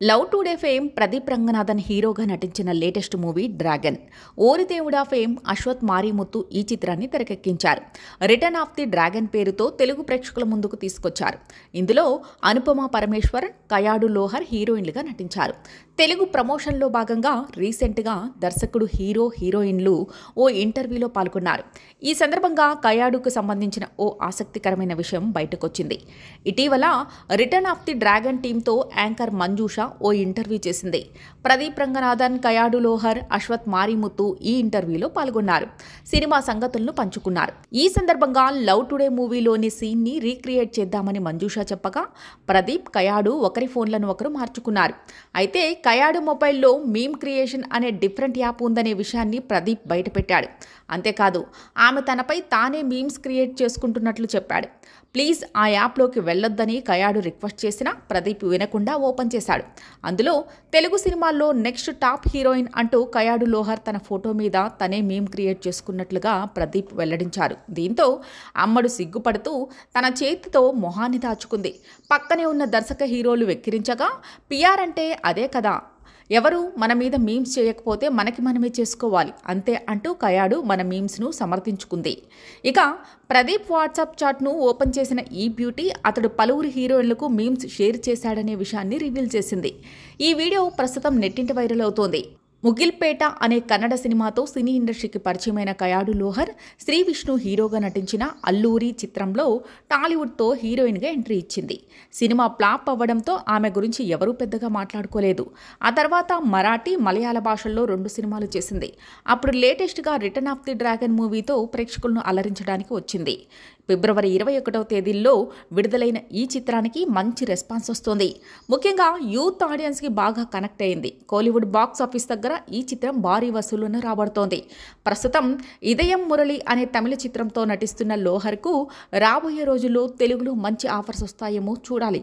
Love today fame Pradeep Ranganathan హీరోగా నటించిన latest movie dragon. Ori Devuda fame Ashwath Marimuthu ఈ చిత్రాన్ని తెరకెక్కించారు. రిటర్న్ ఆఫ్ ది డ్రాగన్ పేరుతో తెలుగు ప్రేక్షకుల ముందుకు తీసుకొచ్చారు. ఇందులో అనుపమ పరమేశ్వరన్, కయాడు లోహర్ హీరోయిన్లుగా నటించారు. తెలుగు ప్రమోషన్లో భాగంగా రీసెంట్గా దర్శకుడు, హీరోయిన్లు ఓ ఇంటర్వ్యూలో పాల్గొన్నారు. ఈ సందర్భంగా కయాడుకు సంబంధించిన ఓ ఆసక్తికరమైన విషయం బయటకొచ్చింది. ఇటీవల రిటర్న్ ఆఫ్ ది డ్రాగన్ టీంతో యాంకర్ మంజూష ఓ ఇంటర్వ్యూ చేసింది. ప్రదీప్ రంగనాథన్, కయాడు లోహర్, అశ్వత్ మారీముత్తు ఈ ఇంటర్వ్యూలో పాల్గొన్నారు. సినిమా సంగతులను పంచుకున్నారు. ఈ సందర్భంగా లవ్ టుడే మూవీలోని సీన్ని రీక్రియేట్ చేద్దామని మంజూష చెప్పగా ప్రదీప్, కయాడు ఒకరి ఫోన్లను ఒకరు మార్చుకున్నారు. అయితే కయాడు మొబైల్లో మీమ్ క్రియేషన్ అనే డిఫరెంట్ యాప్ ఉందనే విషయాన్ని ప్రదీప్ బయటపెట్టాడు. అంతేకాదు, ఆమె తనపై తానే మీమ్స్ క్రియేట్ చేసుకుంటున్నట్లు చెప్పాడు. ప్లీజ్ ఆ యాప్లోకి వెళ్ళొద్దని కయాడు రిక్వెస్ట్ చేసినా ప్రదీప్ వినకుండా ఓపెన్ చేశాడు. అందులో తెలుగు సినిమాల్లో నెక్స్ట్ టాప్ హీరోయిన్ అంటూ కయాడు లోహర్ తన ఫోటో మీద తనే మీమ్ క్రియేట్ చేసుకున్నట్లుగా ప్రదీప్ వెల్లడించారు. దీంతో అమ్మడు సిగ్గుపడుతూ తన చేతితో మొహాన్ని దాచుకుంది. పక్కనే ఉన్న దర్శక హీరోలు వెక్కిరించగా పిఆర్ అంటే అదే కదా, ఎవరు మన మీద మీమ్స్ చేయకపోతే మనకి మనమే చేసుకోవాలి అంతే అంటూ కయాడు మన మీమ్స్ను సమర్థించుకుంది. ఇక ప్రదీప్ వాట్సాప్ చాట్ను ఓపెన్ చేసిన ఈ బ్యూటీ అతడు పలువురు హీరోయిన్లకు మీమ్స్ షేర్ చేశాడనే విషయాన్ని రివీల్ చేసింది. ఈ వీడియో ప్రస్తుతం నెట్టింట వైరల్ అవుతోంది. ముగిల్పేట అనే కన్నడ సినిమాతో సినీ ఇండస్ట్రీకి పరిచయమైన కయాడు లోహర్ శ్రీ విష్ణు హీరోగా నటించిన అల్లూరి చిత్రంలో టాలీవుడ్తో హీరోయిన్గా ఎంట్రీ ఇచ్చింది. సినిమా ఫ్లాప్ అవ్వడంతో ఆమె గురించి ఎవరూ పెద్దగా మాట్లాడుకోలేదు. ఆ తర్వాత మరాఠీ, మలయాళ భాషల్లో 2 సినిమాలు చేసింది. అప్పుడు లేటెస్ట్గా రిటర్న్ ఆఫ్ ది డ్రాగన్ మూవీతో ప్రేక్షకులను అలరించడానికి వచ్చింది. ఫిబ్రవరి 21వ తేదీల్లో విడుదలైన ఈ చిత్రానికి మంచి రెస్పాన్స్ వస్తోంది. ముఖ్యంగా యూత్ ఆడియన్స్కి బాగా కనెక్ట్ అయింది. కోలీవుడ్ బాక్స్ ఆఫీస్ దగ్గర ఈ చిత్రం భారీ వసూళ్లను రాబడుతోంది. ప్రస్తుతం ఇదయం మురళి అనే తమిళ చిత్రంతో నటిస్తున్న లోహర్కు రాబోయే రోజుల్లో తెలుగులో మంచి ఆఫర్స్ వస్తాయేమో చూడాలి.